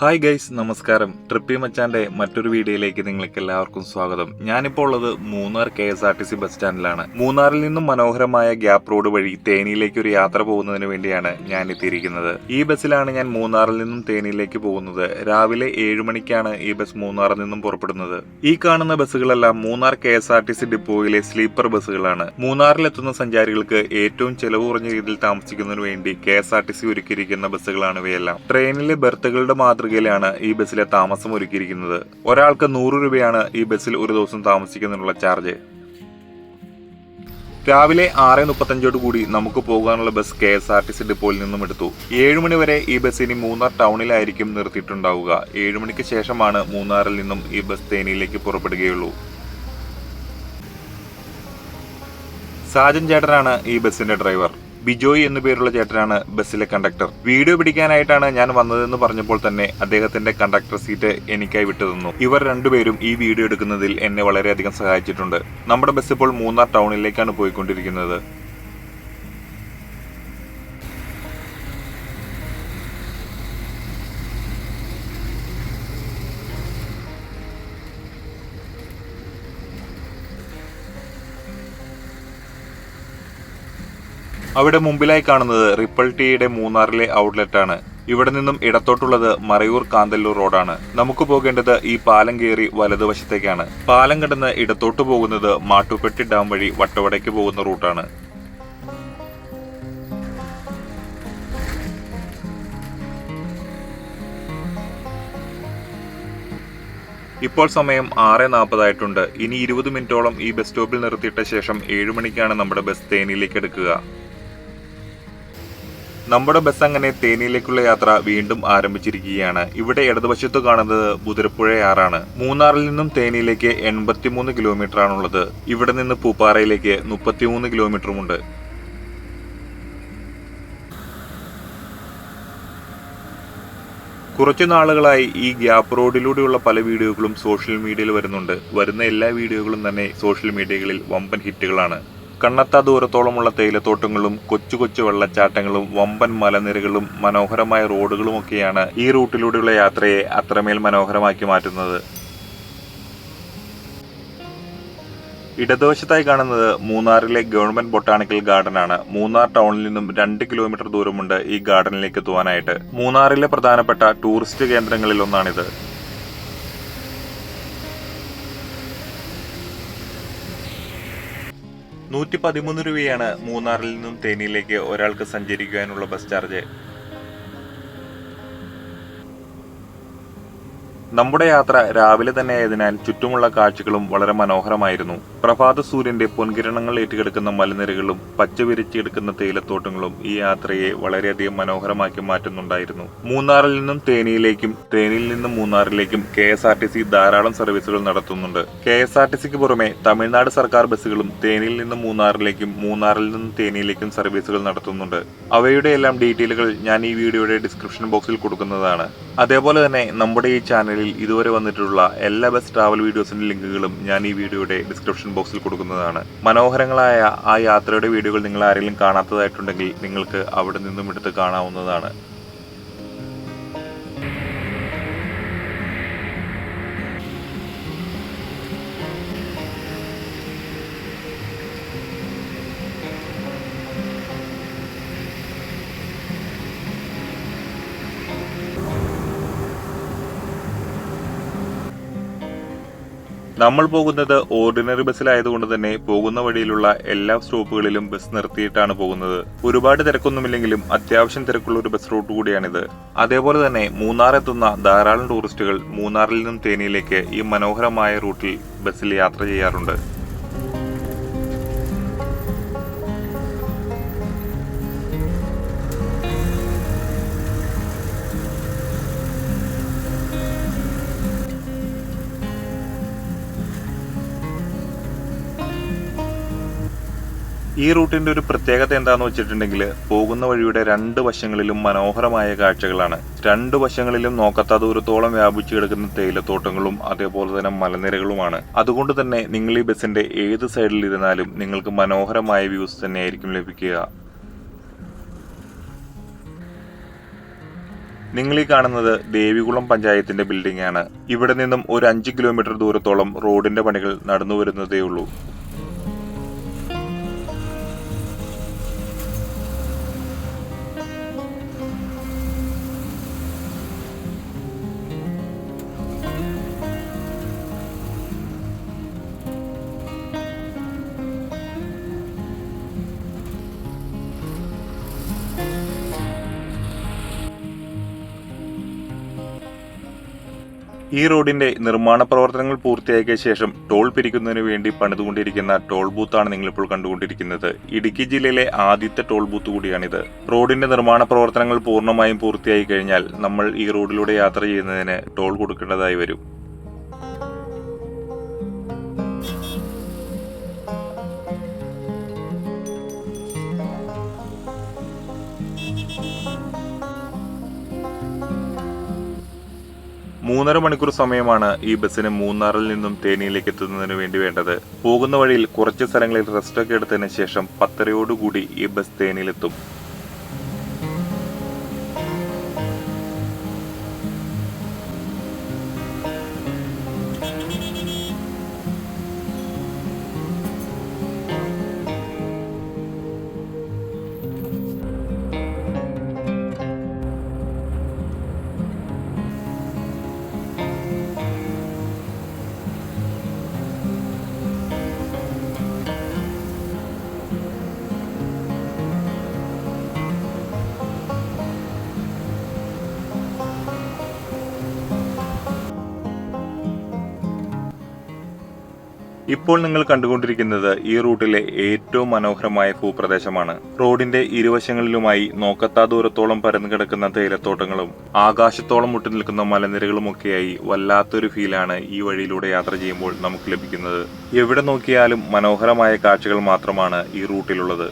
Hi guys, നമസ്കാരം. Trippy മച്ചാന്റെ മറ്റൊരു വീഡിയോയിലേക്ക് നിങ്ങൾക്ക് എല്ലാവർക്കും സ്വാഗതം. ഞാനിപ്പോൾ ഉള്ളത് മൂന്നാർ KSRTC ബസ് സ്റ്റാൻഡിലാണ്. മൂന്നാറിൽ നിന്നും മനോഹരമായ ഗ്യാപ്പ് റോഡ് വഴി തേനിയിലേക്ക് ഒരു യാത്ര പോകുന്നതിന് വേണ്ടിയാണ് ഞാൻ എത്തിയിരിക്കുന്നത്. ഈ ബസ്സിലാണ് ഞാൻ മൂന്നാറിൽ നിന്നും തേനിയിലേക്ക് പോകുന്നത്. രാവിലെ 7 മണിക്കാണ് ഈ ബസ് മൂന്നാറിൽ നിന്നും പുറപ്പെടുന്നത്. ഈ കാണുന്ന ബസ്സുകളെല്ലാം മൂന്നാർ KSRTC ഡിപ്പോയിലെ സ്ലീപ്പർ ബസ്സുകളാണ്. മൂന്നാറിലെത്തുന്ന സഞ്ചാരികൾക്ക് ഏറ്റവും ചെലവ് കുറഞ്ഞ രീതിയിൽ താമസിക്കുന്നതിന് വേണ്ടി KSRTC ഒരുക്കിയിരിക്കുന്ന ബസ്സുകളാണ് ഇവയെല്ലാം. ട്രെയിനിലെ ബർത്തുകളുടെ മാതൃകയിലാണ് ഈ ബസ്സിലെ താമസം ഒരുക്കിയിരിക്കുന്നത്. ഒരാൾക്ക് 100 രൂപയാണ് ഈ ബസ്സിൽ ഒരു ദിവസം താമസിക്കുന്നതിനുള്ള ചാർജ്. രാവിലെ 6:35 കൂടി നമുക്ക് പോകാനുള്ള ബസ് KSRTC ഡിപ്പോയിൽ നിന്നും എടുത്തു. 7 മണി വരെ ഈ ബസ് ഇനി മൂന്നാർ ടൗണിലായിരിക്കും നിർത്തിയിട്ടുണ്ടാവുക. 7 മണിക്ക് ശേഷമാണ് മൂന്നാറിൽ നിന്നും ഈ ബസ് തേനിയിലേക്ക് പുറപ്പെടുകയുള്ളൂ. സാജൻ ചേട്ടനാണ് ഈ ബസ്സിന്റെ ഡ്രൈവർ. ബിജോയ് എന്നു പേരുള്ള ചേട്ടനാണ് ബസ്സിലെ കണ്ടക്ടർ. വീഡിയോ പിടിക്കാനായിട്ടാണ് ഞാൻ വന്നതെന്ന് പറഞ്ഞപ്പോൾ തന്നെ അദ്ദേഹത്തിന്റെ കണ്ടക്ടർ സീറ്റ് എനിക്കായി വിട്ടുതന്നു. ഇവർ രണ്ടുപേരും ഈ വീഡിയോ എടുക്കുന്നതിൽ എന്നെ വളരെയധികം സഹായിച്ചിട്ടുണ്ട്. നമ്മുടെ ബസ് ഇപ്പോൾ മൂന്നാർ ടൗണിലേക്കാണ് പോയിക്കൊണ്ടിരിക്കുന്നത്. അവിടെ മുമ്പിലായി കാണുന്നത് റിപ്പിൾ ടീയുടെ മൂന്നാറിലെ ഔട്ട്ലെറ്റ് ആണ്. ഇവിടെ നിന്നും ഇടത്തോട്ടുള്ളത് മറയൂർ കാന്തല്ലൂർ റോഡാണ്. നമുക്ക് പോകേണ്ടത് ഈ പാലം കയറി വലതുവശത്തേക്കാണ്. പാലം കടന്ന് ഇടത്തോട്ട് പോകുന്നത് മാട്ടുപ്പെട്ടി ഡാം വഴി വട്ടവടയ്ക്ക് പോകുന്ന റൂട്ടാണ്. ഇപ്പോൾ സമയം 6:40 ആയിട്ടുണ്ട്. ഇനി 20 മിനിറ്റോളം ഈ ബസ് സ്റ്റോപ്പിൽ നിർത്തിയിട്ട ശേഷം 7 മണിക്കാണ് നമ്മുടെ ബസ് തേനിയിലേക്ക് എടുക്കുക. നമ്മുടെ ബസ് അങ്ങനെ തേനിയിലേക്കുള്ള യാത്ര വീണ്ടും ആരംഭിച്ചിരിക്കുകയാണ്. ഇവിടെ ഇടതുവശത്ത് കാണുന്നത് മുതിരപ്പുഴയാറാണ്. മൂന്നാറിൽ നിന്നും തേനിയിലേക്ക് 83 കിലോമീറ്റർ ആണുള്ളത്. ഇവിടെ നിന്ന് പൂപ്പാറയിലേക്ക് 33 കിലോമീറ്ററുമുണ്ട്. കുറച്ചു നാളുകളായി ഈ ഗ്യാപ്പ് റോഡിലൂടെയുള്ള പല വീഡിയോകളും സോഷ്യൽ മീഡിയയിൽ വരുന്നുണ്ട്. വരുന്ന എല്ലാ വീഡിയോകളും തന്നെ സോഷ്യൽ മീഡിയകളിൽ വമ്പൻ ഹിറ്റുകളാണ്. കണ്ണെത്താ ദൂരത്തോളമുള്ള തേയിലത്തോട്ടങ്ങളും കൊച്ചു കൊച്ചു വെള്ളച്ചാട്ടങ്ങളും വമ്പൻ മലനിരകളും മനോഹരമായ റോഡുകളുമൊക്കെയാണ് ഈ റൂട്ടിലൂടെയുള്ള യാത്രയെ അത്രമേൽ മനോഹരമാക്കി മാറ്റുന്നത്. ഇടതുവശത്തായി കാണുന്നത് മൂന്നാറിലെ ഗവൺമെന്റ് ബൊട്ടാണിക്കൽ ഗാർഡൻ ആണ്. മൂന്നാർ ടൗണിൽ നിന്നും 2 കിലോമീറ്റർ ദൂരമുണ്ട് ഈ ഗാർഡനിലേക്ക് എത്തുവാനായിട്ട്. മൂന്നാറിലെ പ്രധാനപ്പെട്ട ടൂറിസ്റ്റ് കേന്ദ്രങ്ങളിൽ ഒന്നാണിത്. ₹113 മൂന്നാറിൽ നിന്നും തേനിയിലേക്ക് ഒരാൾക്ക് സഞ്ചരിക്കുവാനുള്ള ബസ് ചാർജ്. നമ്മുടെ യാത്ര രാവിലെ തന്നെ ആയതിനാൽ ചുറ്റുമുള്ള കാഴ്ചകളും വളരെ മനോഹരമായിരുന്നു. പ്രഭാത സൂര്യന്റെ പൊൻകിരണങ്ങൾ ഏറ്റുകിടക്കുന്ന മലനിരകളും പച്ച വിരിച്ച് കിടക്കുന്ന തേയിലത്തോട്ടങ്ങളും ഈ യാത്രയെ വളരെയധികം മനോഹരമാക്കി മാറ്റുന്നുണ്ടായിരുന്നു. മൂന്നാറിൽ നിന്നും തേനിയിലേക്കും തേനിയിൽ നിന്നും മൂന്നാറിലേക്കും KSRTC ധാരാളം സർവീസുകൾ നടത്തുന്നുണ്ട്. KSRTCക്ക് പുറമെ തമിഴ്നാട് സർക്കാർ ബസ്സുകളും തേനിയിൽ നിന്നും മൂന്നാറിലേക്കും മൂന്നാറിൽ നിന്നും തേനിയിലേക്കും സർവീസുകൾ നടത്തുന്നുണ്ട്. അവയുടെ എല്ലാം ഡീറ്റെയിലുകൾ ഞാൻ ഈ വീഡിയോയുടെ ഡിസ്ക്രിപ്ഷൻ ബോക്സിൽ കൊടുക്കുന്നതാണ്. അതേപോലെ തന്നെ നമ്മുടെ ഈ ചാനലിൽ ഇതുവരെ വന്നിട്ടുള്ള എല്ലാ ബസ് ട്രാവൽ വീഡിയോസിന്റെ ലിങ്കുകളും ഞാൻ ഈ വീഡിയോയുടെ ഡിസ്ക്രിപ്ഷൻ ബോക്സിൽ കൊടുക്കുന്നതാണ്. മനോഹരങ്ങളായ ആ യാത്രയുടെ വീഡിയോകൾ നിങ്ങൾ ആരെങ്കിലും കാണാത്തതായിട്ടുണ്ടെങ്കിൽ നിങ്ങൾക്ക് അവിടെ നിന്നും എടുത്ത് കാണാവുന്നതാണ്. നമ്മൾ പോകുന്നത് ഓർഡിനറി ബസ്സിലായതുകൊണ്ട് തന്നെ പോകുന്ന വഴിയിലുള്ള എല്ലാ സ്റ്റോപ്പുകളിലും ബസ് നിർത്തിയിട്ടാണ് പോകുന്നത്. ഒരുപാട് തിരക്കൊന്നുമില്ലെങ്കിലും അത്യാവശ്യം തിരക്കുള്ള ഒരു ബസ് റൂട്ട് കൂടിയാണിത്. അതേപോലെ തന്നെ മൂന്നാർ എത്തുന്ന ധാരാളം ടൂറിസ്റ്റുകൾ മൂന്നാറിൽ നിന്നും തേനിയിലേക്ക് ഈ മനോഹരമായ റൂട്ടിൽ ബസ്സിൽ യാത്ര ചെയ്യാറുണ്ട്. ഈ റൂട്ടിന്റെ ഒരു പ്രത്യേകത എന്താണെന്ന് വെച്ചിട്ടുണ്ടെങ്കിൽ പോകുന്ന വഴിയുടെ 2 വശങ്ങളിലും മനോഹരമായ കാഴ്ചകളാണ്. 2 വശങ്ങളിലും നോക്കത്താ ദൂരത്തോളം വ്യാപിച്ചു കിടക്കുന്ന തേയിലത്തോട്ടങ്ങളും അതേപോലെ തന്നെ മലനിരകളുമാണ്. അതുകൊണ്ട് തന്നെ നിങ്ങൾ ഈ ബസ്സിന്റെ ഏത് സൈഡിൽ ഇരുന്നാലും നിങ്ങൾക്ക് മനോഹരമായ വ്യൂസ് തന്നെയായിരിക്കും ലഭിക്കുക. നിങ്ങൾ ഈ കാണുന്നത് ദേവികുളം പഞ്ചായത്തിന്റെ ബിൽഡിംഗ് ആണ്. ഇവിടെ നിന്നും ഒരു 5 കിലോമീറ്റർ ദൂരത്തോളം റോഡിന്റെ പണികൾ നടന്നു വരുന്നതേയുള്ളൂ. ഈ റോഡിന്റെ നിർമ്മാണ പ്രവർത്തനങ്ങൾ പൂർത്തിയാക്കിയ ശേഷം ടോൾ പിരിക്കുന്നതിന് വേണ്ടി പണിതുകൊണ്ടിരിക്കുന്ന ടോൾ ബൂത്താണ് നിങ്ങളിപ്പോൾ കണ്ടുകൊണ്ടിരിക്കുന്നത്. ഇടുക്കി ജില്ലയിലെ ആദ്യത്തെ ടോൾ ബൂത്ത് കൂടിയാണിത്. റോഡിന്റെ നിർമ്മാണ പ്രവർത്തനങ്ങൾ പൂർണ്ണമായും പൂർത്തിയായി കഴിഞ്ഞാൽ നമ്മൾ ഈ റോഡിലൂടെ യാത്ര ചെയ്യുന്നതിന് ടോൾ കൊടുക്കേണ്ടതായി വരും. മൂന്നര മണിക്കൂർ സമയമാണ് ഈ ബസ്സിന് മൂന്നാറിൽ നിന്നും തേനിയിലേക്ക് എത്തുന്നതിന് വേണ്ടി വേണ്ടത്. പോകുന്ന വഴിയിൽ കുറച്ച് സ്ഥലങ്ങളിൽ റെസ്റ്റൊക്കെ എടുത്തതിന് ശേഷം 10:30 ഈ ബസ് തേനിയിലെത്തും. ഇപ്പോൾ നിങ്ങൾ കണ്ടുകൊണ്ടിരിക്കുന്നത് ഈ റൂട്ടിലെ ഏറ്റവും മനോഹരമായ ഭൂപ്രദേശമാണ്. റോഡിന്റെ ഇരുവശങ്ങളിലുമായി നോക്കത്താ ദൂരത്തോളം പരന്നു കിടക്കുന്ന തേയിലത്തോട്ടങ്ങളും ആകാശത്തോളം മുട്ടി നിൽക്കുന്ന മലനിരകളുമൊക്കെയായി വല്ലാത്തൊരു ഫീലാണ് ഈ വഴിയിലൂടെ യാത്ര ചെയ്യുമ്പോൾ നമുക്ക് ലഭിക്കുന്നത്. എവിടെ നോക്കിയാലും മനോഹരമായ കാഴ്ചകൾ മാത്രമാണ് ഈ റൂട്ടിലുള്ളത്.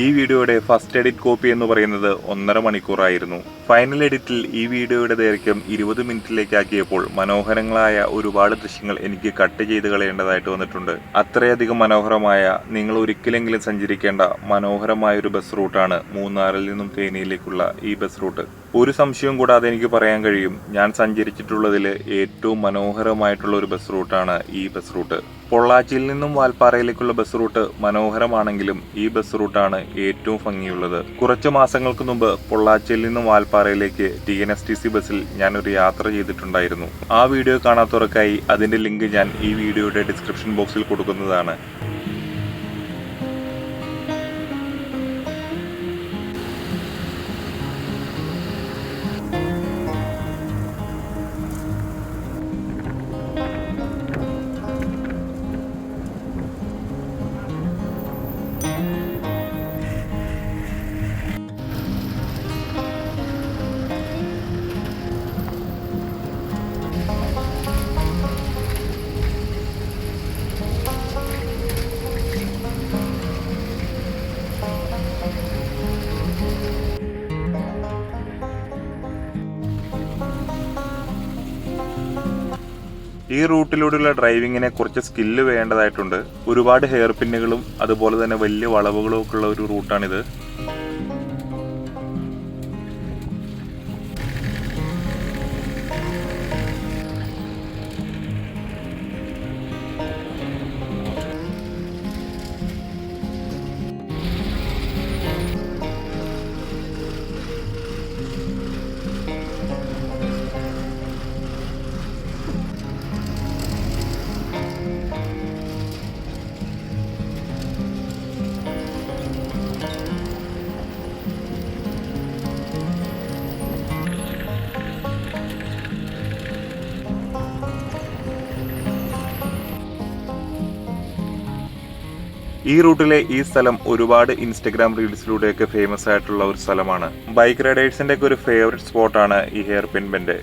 ഈ വീഡിയോയുടെ ഫസ്റ്റ് എഡിറ്റ് കോപ്പി എന്ന് പറയുന്നത് 1.5 മണിക്കൂറായിരുന്നു. ഫൈനൽ എഡിറ്റിൽ ഈ വീഡിയോയുടെ ദൈർഘ്യം 20 മിനിറ്റിലേക്കാക്കിയപ്പോൾ മനോഹരങ്ങളായ ഒരുപാട് ദൃശ്യങ്ങൾ എനിക്ക് കട്ട് ചെയ്ത് കളയേണ്ടതായിട്ട് വന്നിട്ടുണ്ട്. അത്രയധികം മനോഹരമായ, നിങ്ങൾ ഒരിക്കലെങ്കിലും സഞ്ചരിക്കേണ്ട മനോഹരമായ ഒരു ബസ് റൂട്ടാണ് മൂന്നാറിൽ നിന്നും തേനിയിലേക്കുള്ള ഈ ബസ് റൂട്ട്. ഒരു സംശയവും കൂടാതെ എനിക്ക് പറയാൻ കഴിയും, ഞാൻ സഞ്ചരിച്ചിട്ടുള്ളതിൽ ഏറ്റവും മനോഹരമായിട്ടുള്ള ഒരു ബസ് റൂട്ടാണ് ഈ ബസ് റൂട്ട്. പൊള്ളാച്ചിയിൽ നിന്നും വാൽപ്പാറയിലേക്കുള്ള ബസ് റൂട്ട് മനോഹരമാണെങ്കിലും ഈ ബസ് റൂട്ടാണ് ഏറ്റവും ഭംഗിയുള്ളത്. കുറച്ച് മാസങ്ങൾക്ക് മുമ്പ് പൊള്ളാച്ചിയിൽ നിന്നും വാൽപ്പാറയിലേക്ക് TNSTC ബസ്സിൽ ഞാനൊരു യാത്ര ചെയ്തിട്ടുണ്ടായിരുന്നു. ആ വീഡിയോ കാണാത്തവർക്കായി അതിന്റെ ലിങ്ക് ഞാൻ ഈ വീഡിയോയുടെ ഡിസ്ക്രിപ്ഷൻ ബോക്സിൽ കൊടുക്കുന്നതാണ്. ഈ റൂട്ടിലൂടെയുള്ള ഡ്രൈവിങ്ങിനെ കുറച്ച് സ്കില്ല് വേണ്ടതായിട്ടുണ്ട്. ഒരുപാട് ഹെയർ പിന്നുകളും അതുപോലെ തന്നെ വലിയ വളവുകളും ഒക്കെ ഉള്ള ഒരു റൂട്ടാണിത്. ഈ റൂട്ടിലെ ഈ സ്ഥലം ഒരുപാട് ഇൻസ്റ്റഗ്രാം റീൽസിലൂടെയൊക്കെ ഫേമസ് ആയിട്ടുള്ള ഒരു സ്ഥലമാണ്. ബൈക്ക് റൈഡേഴ്സിന്റെ ഒക്കെ ഒരു ഫേവറേറ്റ് സ്പോട്ടാണ് ഈ ഹെയർ പിൻ ബെൻഡ്.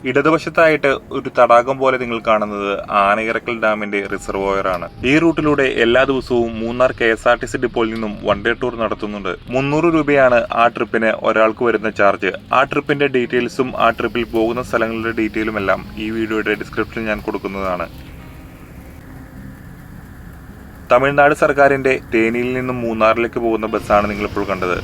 ഇടതുവശത്തായിട്ട് ഒരു തടാകം പോലെ നിങ്ങൾ കാണുന്നത് ആനയിറക്കൽ ഡാമിന്റെ റിസർവോയർ ആണ്. ഈ റൂട്ടിലൂടെ എല്ലാ ദിവസവും മൂന്നാർ KSRTC ഡിപ്പോയിൽ നിന്നും വൺ ഡേ ടൂർ നടത്തുന്നുണ്ട്. 300 രൂപയാണ് ആ ട്രിപ്പിന് ഒരാൾക്ക് വരുന്ന ചാർജ്. ആ ട്രിപ്പിന്റെ ഡീറ്റെയിൽസും ആ ട്രിപ്പിൽ പോകുന്ന സ്ഥലങ്ങളുടെ ഡീറ്റെയിലും എല്ലാം ഈ വീഡിയോയുടെ ഡിസ്ക്രിപ്ഷനിൽ ഞാൻ കൊടുക്കുന്നതാണ്. തമിഴ്നാട് സർക്കാരിന്റെ തേനിയിൽ നിന്നും മൂന്നാറിലേക്ക് പോകുന്ന ബസ്സാണ് നിങ്ങളിപ്പോൾ കണ്ടത്.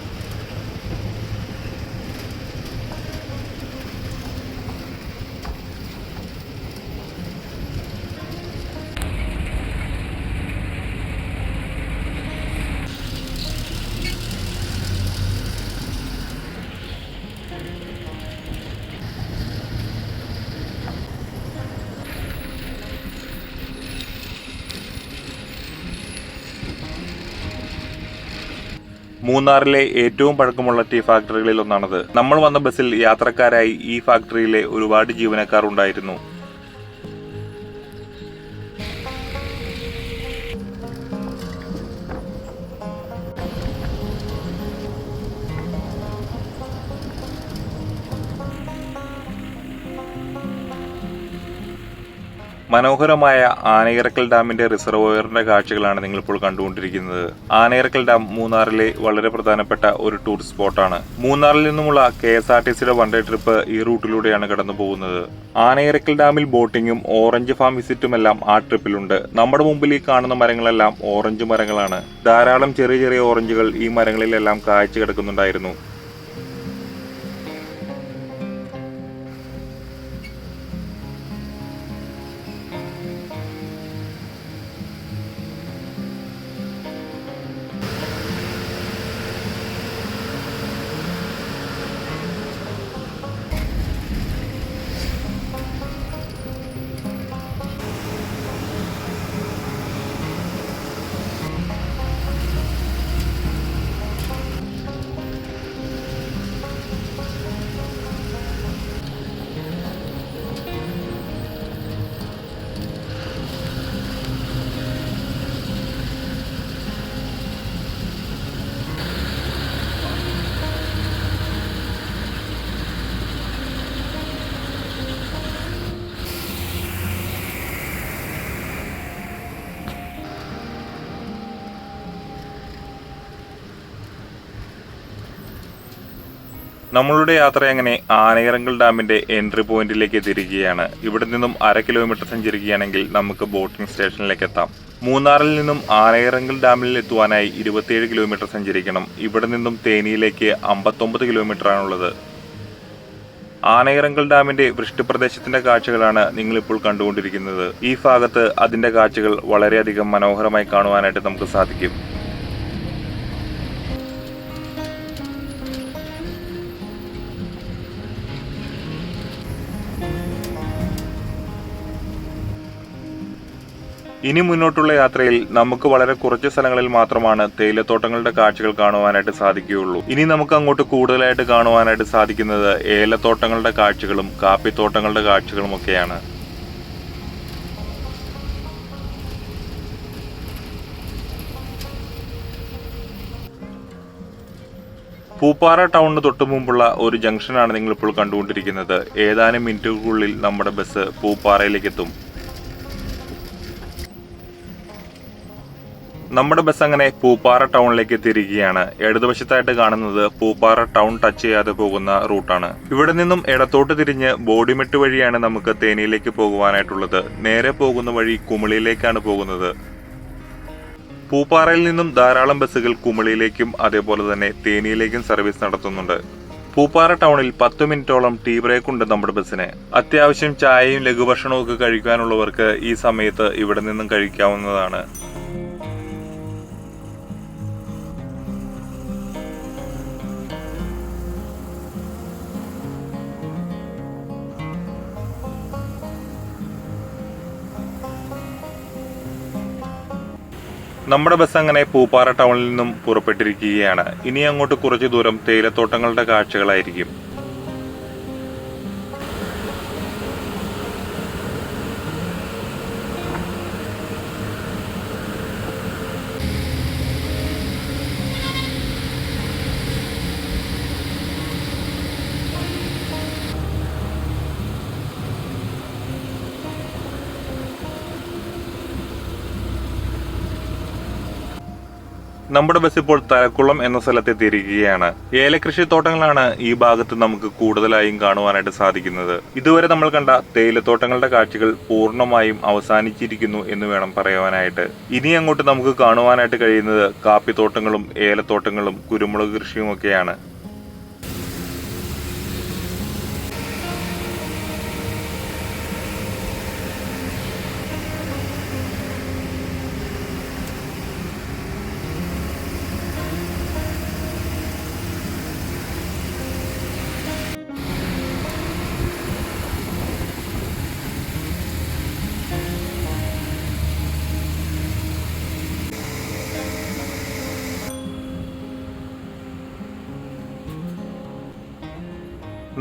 മൂന്നാറിലെ ഏറ്റവും പഴക്കമുള്ള ടീ ഫാക്ടറികളിൽ ഒന്നാണത്. നമ്മൾ വന്ന ബസ്സിൽ യാത്രക്കാരായി ഈ ഫാക്ടറിയിലെ ഒരുപാട് ജീവനക്കാർ ഉണ്ടായിരുന്നു. മനോഹരമായ ആനയിറക്കൽ ഡാമിന്റെ റിസർവോയറിന്റെ കാഴ്ചകളാണ് നിങ്ങളിപ്പോൾ കണ്ടുകൊണ്ടിരിക്കുന്നത്. ആനയിറക്കൽ ഡാം മൂന്നാറിലെ വളരെ പ്രധാനപ്പെട്ട ഒരു ടൂറിസ്റ്റ് സ്പോട്ടാണ്. മൂന്നാറിൽ നിന്നുമുള്ള KSRTCയുടെ വൺ ഡേ ട്രിപ്പ് ഈ റൂട്ടിലൂടെയാണ് കടന്നു പോകുന്നത്. ആനയിറക്കൽ ഡാമിൽ ബോട്ടിങ്ങും ഓറഞ്ച് ഫാം വിസിറ്റുമെല്ലാം ആ ട്രിപ്പിലുണ്ട്. നമ്മുടെ മുമ്പിൽ ഈ കാണുന്ന മരങ്ങളെല്ലാം ഓറഞ്ച് മരങ്ങളാണ്. ധാരാളം ചെറിയ ചെറിയ ഓറഞ്ചുകൾ ഈ മരങ്ങളിലെല്ലാം കായ്ച്ചു കിടക്കുന്നുണ്ടായിരുന്നു. നമ്മളുടെ യാത്ര അങ്ങനെ ആനയിറങ്കൽ ഡാമിന്റെ എൻട്രി പോയിന്റിലേക്ക് എത്തിയിരിക്കുകയാണ്. ഇവിടെ നിന്നും 1/2 കിലോമീറ്റർ സഞ്ചരിക്കുകയാണെങ്കിൽ നമുക്ക് ബോട്ടിംഗ് സ്റ്റേഷനിലേക്ക് എത്താം. മൂന്നാറിൽ നിന്നും ആനയിറങ്കൽ ഡാമിൽ എത്തുവാനായി 27 കിലോമീറ്റർ സഞ്ചരിക്കണം. ഇവിടെ നിന്നും തേനിയിലേക്ക് 59 കിലോമീറ്റർ ആണുള്ളത്. ആനയിറങ്കൽ ഡാമിന്റെ വൃഷ്ടിപ്രദേശത്തിന്റെ കാഴ്ചകളാണ് നിങ്ങളിപ്പോൾ കണ്ടുകൊണ്ടിരിക്കുന്നത്. ഈ ഭാഗത്ത് അതിന്റെ കാഴ്ചകൾ വളരെയധികം മനോഹരമായി കാണുവാനായിട്ട് നമുക്ക് സാധിക്കും. ഇനി മുന്നോട്ടുള്ള യാത്രയിൽ നമുക്ക് വളരെ കുറച്ച് സ്ഥലങ്ങളിൽ മാത്രമാണ് തേയിലത്തോട്ടങ്ങളുടെ കാഴ്ചകൾ കാണുവാനായിട്ട് സാധിക്കുകയുള്ളൂ. ഇനി നമുക്ക് അങ്ങോട്ട് കൂടുതലായിട്ട് കാണുവാനായിട്ട് സാധിക്കുന്നത് ഏലത്തോട്ടങ്ങളുടെ കാഴ്ചകളും കാപ്പിത്തോട്ടങ്ങളുടെ കാഴ്ചകളും ഒക്കെയാണ്. പൂപ്പാറ ടൗണിന് തൊട്ടു മുമ്പുള്ള ഒരു ജംഗ്ഷനാണ് നിങ്ങളിപ്പോൾ കണ്ടുകൊണ്ടിരിക്കുന്നത്. ഏതാനും മിനിറ്റുകൾക്കുള്ളിൽ നമ്മുടെ ബസ് പൂപ്പാറയിലേക്ക് എത്തും. നമ്മുടെ ബസ് അങ്ങനെ പൂപ്പാറ ടൗണിലേക്ക് എത്തിയിരിക്കുകയാണ്. ഇടതുവശത്തായിട്ട് കാണുന്നത് പൂപ്പാറ ടൗൺ ടച്ച് ചെയ്യാതെ പോകുന്ന റൂട്ടാണ്. ഇവിടെ നിന്നും ഇടത്തോട്ട് തിരിഞ്ഞ് ബോഡിമെട്ട് വഴിയാണ് നമുക്ക് തേനിയിലേക്ക് പോകുവാനായിട്ടുള്ളത്. നേരെ പോകുന്ന വഴി കുമിളിയിലേക്കാണ് പോകുന്നത്. പൂപ്പാറയിൽ നിന്നും ധാരാളം ബസ്സുകൾ കുമിളിയിലേക്കും അതേപോലെ തന്നെ തേനിയിലേക്കും സർവീസ് നടത്തുന്നുണ്ട്. പൂപ്പാറ ടൗണിൽ 10 മിനിറ്റോളം ടീ ബ്രേക്ക് ഉണ്ട് നമ്മുടെ ബസ്സിന്. അത്യാവശ്യം ചായയും ലഘുഭക്ഷണവും ഒക്കെ കഴിക്കാനുള്ളവർക്ക് ഈ സമയത്ത് ഇവിടെ നിന്നും കഴിക്കാവുന്നതാണ്. നമ്മുടെ ബസ് അങ്ങനെ പൂപ്പാറ ടൗണിൽ നിന്നും പുറപ്പെട്ടിരിക്കുകയാണ്. ഇനി അങ്ങോട്ട് കുറച്ചു ദൂരം തേയിലത്തോട്ടങ്ങളുടെ കാഴ്ചകളായിരിക്കും. നമ്മുടെ ബസ് ഇപ്പോൾ തലക്കുളം എന്ന സ്ഥലത്തെത്തിയിരിക്കുകയാണ്. ഏലകൃഷിത്തോട്ടങ്ങളാണ് ഈ ഭാഗത്ത് നമുക്ക് കൂടുതലായും കാണുവാനായിട്ട് സാധിക്കുന്നത്. ഇതുവരെ നമ്മൾ കണ്ട തേയിലത്തോട്ടങ്ങളുടെ കാഴ്ചകൾ പൂർണ്ണമായും അവസാനിച്ചിരിക്കുന്നു എന്ന് വേണം പറയുവാനായിട്ട്. ഇനി അങ്ങോട്ട് നമുക്ക് കാണുവാനായിട്ട് കഴിയുന്നത് കാപ്പിത്തോട്ടങ്ങളും ഏലത്തോട്ടങ്ങളും കുരുമുളക് കൃഷിയും ഒക്കെയാണ്.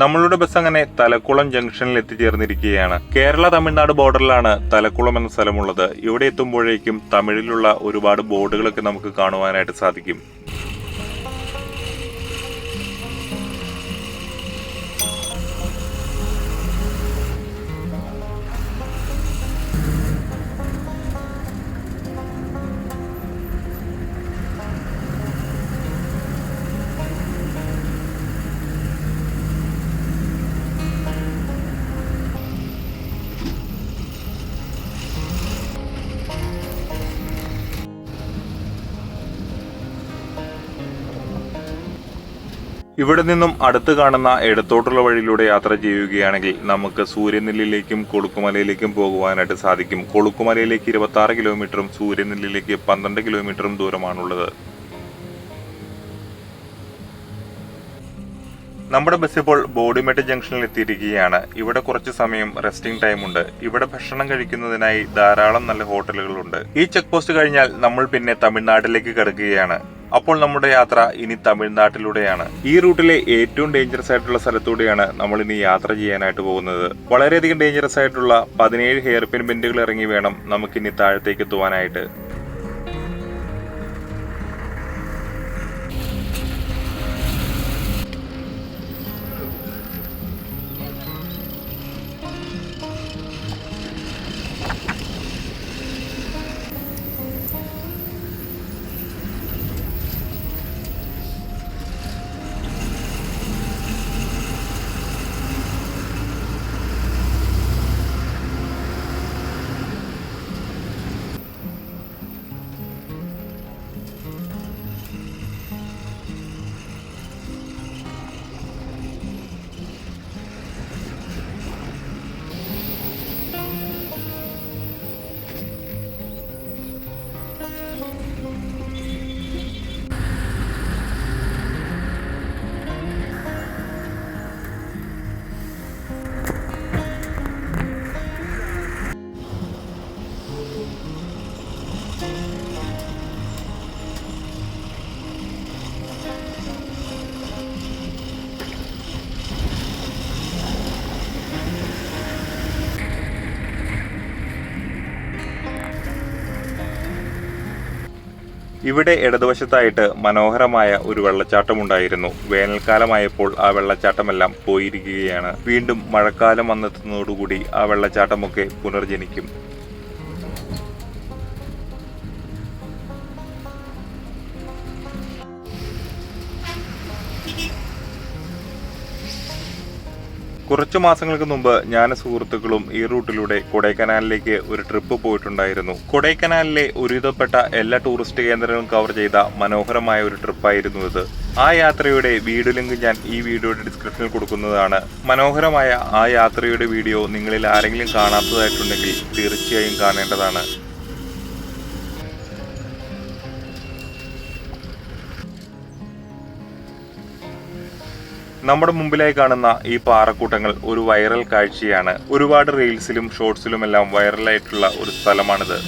നമ്മളുടെ ബസ് അങ്ങനെ തലക്കുളം ജംഗ്ഷനിൽ എത്തിച്ചേർന്നിരിക്കുകയാണ്. കേരള തമിഴ്നാട് ബോർഡറിലാണ് തലക്കുളം എന്ന സ്ഥലമുള്ളത്. ഇവിടെ എത്തുമ്പോഴേക്കും തമിഴിലുള്ള ഒരുപാട് ബോർഡുകളൊക്കെ നമുക്ക് കാണുവാനായിട്ട് സാധിക്കും. ഇവിടെ നിന്നും അടുത്ത് കാണുന്ന ഇടത്തോട്ടുള്ള വഴിയിലൂടെ യാത്ര ചെയ്യുകയാണെങ്കിൽ നമുക്ക് സൂര്യനെല്ലിയിലേക്കും കൊളുക്കുമലയിലേക്കും പോകുവാനായിട്ട് സാധിക്കും. കൊളുക്കുമലയിലേക്ക് 26 കിലോമീറ്ററും സൂര്യനെല്ലിയിലേക്ക് 12 കിലോമീറ്ററും ദൂരമാണുള്ളത്. നമ്മുടെ ബസ് ഇപ്പോൾ ബോഡിമെട്ട് ജംഗ്ഷനിൽ എത്തിയിരിക്കുകയാണ്. ഇവിടെ കുറച്ച് സമയം റെസ്റ്റിംഗ് ടൈം ഉണ്ട്. ഇവിടെ ഭക്ഷണം കഴിക്കുന്നതിനായി ധാരാളം നല്ല ഹോട്ടലുകളുണ്ട്. ഈ ചെക്ക് പോസ്റ്റ് കഴിഞ്ഞാൽ നമ്മൾ പിന്നെ തമിഴ്നാട്ടിലേക്ക് കടക്കുകയാണ്. അപ്പോൾ നമ്മുടെ യാത്ര ഇനി തമിഴ്നാട്ടിലൂടെയാണ്. ഈ റൂട്ടിലെ ഏറ്റവും ഡേഞ്ചറസ് ആയിട്ടുള്ള സ്ഥലത്തൂടെയാണ് നമ്മൾ ഇനി യാത്ര ചെയ്യാനായിട്ട് പോകുന്നത്. വളരെയധികം ഡേഞ്ചറസ് ആയിട്ടുള്ള 17 ഹെയർ പിൻ ബെൻഡുകൾ ഇറങ്ങി വേണം നമുക്കിനി താഴത്തേക്ക് എത്തുവാനായിട്ട്. ഇവിടെ ഇടതുവശത്തായിട്ട് മനോഹരമായ ഒരു വെള്ളച്ചാട്ടം ഉണ്ടായിരുന്നു. വേനൽക്കാലമായപ്പോൾ ആ വെള്ളച്ചാട്ടമെല്ലാം പോയിരിക്കുകയാണ്. വീണ്ടും മഴക്കാലം വന്നെത്തുന്നതോടുകൂടി ആ വെള്ളച്ചാട്ടമൊക്കെ പുനർജനിക്കും. കുറച്ചു മാസങ്ങൾക്ക് മുമ്പ് ഞാൻ സുഹൃത്തുക്കളും ഈ റൂട്ടിലൂടെ കൊടൈക്കനാലിലേക്ക് ഒരു ട്രിപ്പ് പോയിട്ടുണ്ടായിരുന്നു. കൊടൈക്കനാലിലെ ഒരുവിധപ്പെട്ട എല്ലാ ടൂറിസ്റ്റ് കേന്ദ്രങ്ങളും കവർ ചെയ്ത മനോഹരമായ ഒരു ട്രിപ്പായിരുന്നു ഇത്. ആ യാത്രയുടെ വീഡിയോ ലിങ്ക് ഞാൻ ഈ വീഡിയോയുടെ ഡിസ്ക്രിപ്ഷനിൽ കൊടുക്കുന്നതാണ്. മനോഹരമായ ആ യാത്രയുടെ വീഡിയോ നിങ്ങളിൽ ആരെങ്കിലും കാണാത്തതായിട്ടുണ്ടെങ്കിൽ തീർച്ചയായും കാണേണ്ടതാണ്. നമ്മുടെ മുമ്പിലായി കാണുന്ന ഈ പാറക്കൂട്ടങ്ങൾ ഒരു വൈറൽ കാഴ്ചയാണ്. ഒരുപാട് റീൽസിലും ഷോർട്സിലുമെല്ലാം വൈറലായിട്ടുള്ള ഒരു സ്ഥലമാണിത്.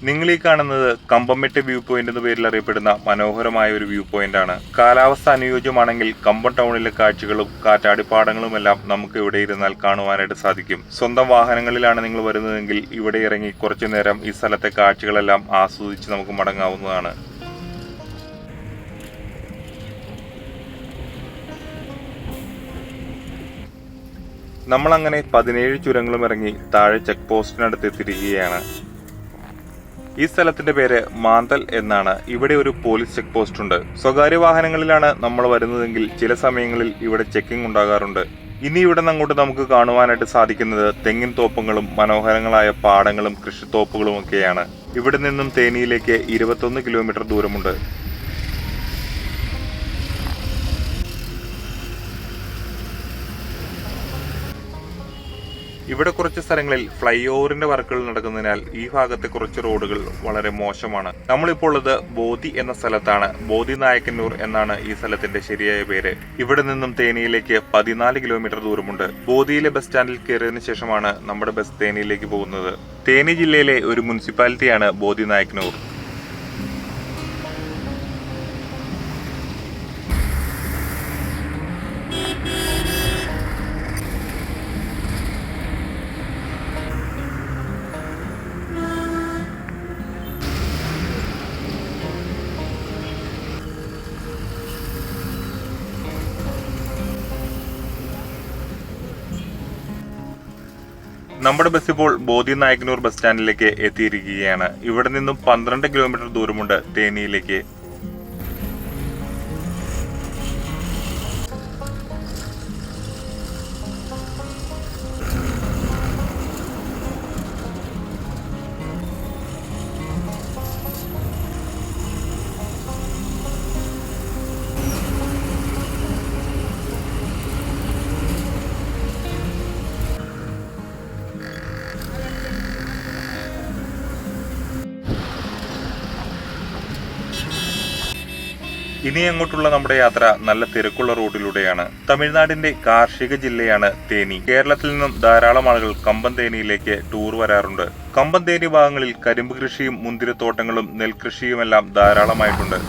നിങ്ങൾ ഈ കാണുന്നത് കമ്പംമെട്ട് വ്യൂ പോയിന്റ് എന്ന പേരിൽ അറിയപ്പെടുന്ന മനോഹരമായ ഒരു വ്യൂ പോയിന്റ് ആണ്. കാലാവസ്ഥ അനുയോജ്യമാണെങ്കിൽ കമ്പം ടൗണിലെ കാഴ്ചകളും കാറ്റാടിപ്പാടങ്ങളുമെല്ലാം നമുക്ക് ഇവിടെ ഇരുന്നാൽ കാണുവാനായിട്ട് സാധിക്കും. സ്വന്തം വാഹനങ്ങളിലാണ് നിങ്ങൾ വരുന്നതെങ്കിൽ ഇവിടെ ഇറങ്ങി കുറച്ചു നേരം ഈ സ്ഥലത്തെ കാഴ്ചകളെല്ലാം ആസ്വദിച്ച് നമുക്ക് മടങ്ങാവുന്നതാണ്. നമ്മളങ്ങനെ 17 ചുരങ്ങളും ഇറങ്ങി താഴെ ചെക്ക് പോസ്റ്റിനടുത്ത് എത്തിയിരിക്കുകയാണ്. ഈ സ്ഥലത്തിന്റെ പേര് മാന്തൽ എന്നാണ്. ഇവിടെ ഒരു പോലീസ് ചെക്ക് പോസ്റ്റ് ഉണ്ട്. സ്വകാര്യ വാഹനങ്ങളിലാണ് നമ്മൾ വരുന്നതെങ്കിൽ ചില സമയങ്ങളിൽ ഇവിടെ ചെക്കിംഗ് ഉണ്ടാകാറുണ്ട്. ഇനി ഇവിടെ നിന്ന് അങ്ങോട്ട് നമുക്ക് കാണുവാനായിട്ട് സാധിക്കുന്നത് തെങ്ങിൻ തോപ്പുകളും മനോഹരങ്ങളായ പാടങ്ങളും കൃഷിത്തോപ്പുകളും ഒക്കെയാണ്. ഇവിടെ നിന്നും തേനിയിലേക്ക് 21 കിലോമീറ്റർ ദൂരമുണ്ട്. ഇവിടെ കുറച്ച് സ്ഥലങ്ങളിൽ ഫ്ലൈ ഓവറിന്റെ വർക്കുകൾ നടക്കുന്നതിനാൽ ഈ ഭാഗത്തെ കുറച്ച് റോഡുകൾ വളരെ മോശമാണ്. നമ്മളിപ്പോൾ ഉള്ളത് ബോധി എന്ന സ്ഥലത്താണ്. ബോധി നായക്കന്നൂർ എന്നാണ് ഈ സ്ഥലത്തിന്റെ ശരിയായ പേര്. ഇവിടെ നിന്നും തേനിയിലേക്ക് 14 കിലോമീറ്റർ ദൂരമുണ്ട്. ബോധിയിലെ ബസ് സ്റ്റാൻഡിൽ കയറിയതിനു ശേഷമാണ് നമ്മുടെ ബസ് തേനിയിലേക്ക് പോകുന്നത്. തേനി ജില്ലയിലെ ഒരു മുനിസിപ്പാലിറ്റിയാണ് ബോധി നായക്കന്നൂർ. നമ്മുടെ ബസ് ഇപ്പോൾ ബോധി നായക്കന്നൂർ ബസ് സ്റ്റാൻഡിലേക്ക് എത്തിയിരിക്കുകയാണ്. ഇവിടെ നിന്നും 12 കിലോമീറ്റർ ദൂരമുണ്ട് തേനിയിലേക്ക്. ഇനി അങ്ങോട്ടുള്ള നമ്മുടെ യാത്ര നല്ല തിരക്കുള്ള റോഡിലൂടെയാണ്. തമിഴ്നാടിന്റെ കാർഷിക ജില്ലയാണ് തേനി. കേരളത്തിൽ നിന്നും ധാരാളം ആളുകൾ കമ്പം തേനിയിലേക്ക് ടൂർ വരാറുണ്ട്. കമ്പം തേനി ഭാഗങ്ങളിൽ കരിമ്പ് കൃഷിയും മുന്തിരിത്തോട്ടങ്ങളും നെൽകൃഷിയുമെല്ലാം ധാരാളമായിട്ടുണ്ട്.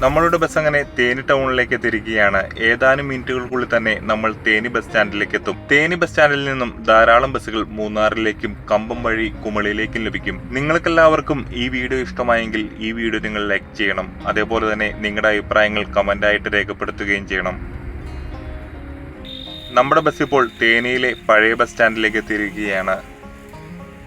നമ്മളുടെ ബസ് അങ്ങനെ തേനി ടൗണിലേക്ക് എത്തിയിരിക്കുകയാണ്. ഏതാനും മിനിറ്റുകൾക്കുള്ളിൽ തന്നെ നമ്മൾ തേനി ബസ് സ്റ്റാൻഡിലേക്ക് എത്തും. തേനി ബസ് സ്റ്റാൻഡിൽ നിന്നും ധാരാളം ബസ്സുകൾ മൂന്നാറിലേക്കും കമ്പം വഴി കുമളിയിലേക്കും ലഭിക്കും. നിങ്ങൾക്കെല്ലാവർക്കും ഈ വീഡിയോ ഇഷ്ടമായെങ്കിൽ ഈ വീഡിയോ നിങ്ങൾ ലൈക്ക് ചെയ്യണം. അതേപോലെ തന്നെ നിങ്ങളുടെ അഭിപ്രായങ്ങൾ കമന്റായിട്ട് രേഖപ്പെടുത്തുകയും ചെയ്യണം. നമ്മുടെ ബസ് ഇപ്പോൾ തേനിയിലെ പഴയ ബസ് സ്റ്റാൻഡിലേക്ക് എത്തിയിരിക്കുകയാണ്.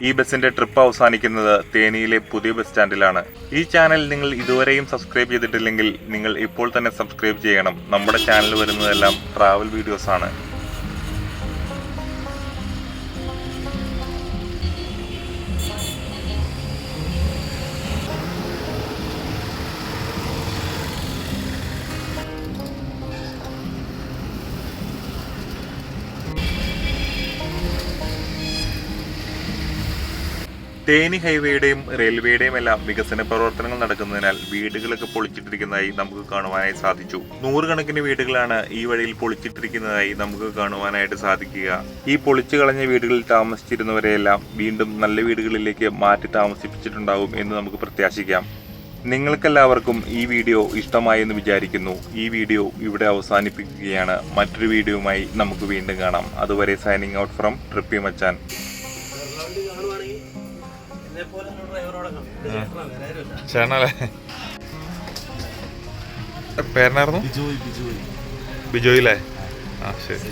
ഈ ബസിന്റെ ട്രിപ്പ് അവസാനിക്കുന്നത് തേനിയിലെ പുതിയ ബസ് സ്റ്റാൻഡിലാണ്. ഈ ചാനൽ നിങ്ങൾ ഇതുവരെയും സബ്സ്ക്രൈബ് ചെയ്തിട്ടില്ലെങ്കിൽ നിങ്ങൾ ഇപ്പോൾ തന്നെ സബ്സ്ക്രൈബ് ചെയ്യണം. നമ്മുടെ ചാനൽ വരുന്നതെല്ലാം ട്രാവൽ വീഡിയോസ് ആണ്. തേനി ഹൈവേയുടെയും റെയിൽവേയുടെയും എല്ലാം വികസന പ്രവർത്തനങ്ങൾ നടക്കുന്നതിനാൽ വീടുകളൊക്കെ പൊളിച്ചിട്ടിരിക്കുന്നതായി നമുക്ക് കാണുവാനായി സാധിച്ചു. 100 കണക്കിന് വീടുകളാണ് ഈ വഴിയിൽ പൊളിച്ചിട്ടിരിക്കുന്നതായി നമുക്ക് കാണുവാനായിട്ട് സാധിക്കുക. ഈ പൊളിച്ചു കളഞ്ഞ വീടുകളിൽ താമസിച്ചിരുന്നവരെയെല്ലാം വീണ്ടും നല്ല വീടുകളിലേക്ക് മാറ്റി താമസിപ്പിച്ചിട്ടുണ്ടാകും എന്ന് നമുക്ക് പ്രത്യാശിക്കാം. നിങ്ങൾക്കെല്ലാവർക്കും ഈ വീഡിയോ ഇഷ്ടമായി എന്ന് വിചാരിക്കുന്നു. ഈ വീഡിയോ ഇവിടെ അവസാനിപ്പിക്കുകയാണ്. മറ്റൊരു വീഡിയോയുമായി നമുക്ക് വീണ്ടും കാണാം. അതുവരെ സൈനിങ് ഔട്ട് ഫ്രം ട്രിപ്പി മച്ചാൻ. ചേട്ടനല്ലേ പേരനായിരുന്നു? ബിജോയില്ലേ? ആ ശരി.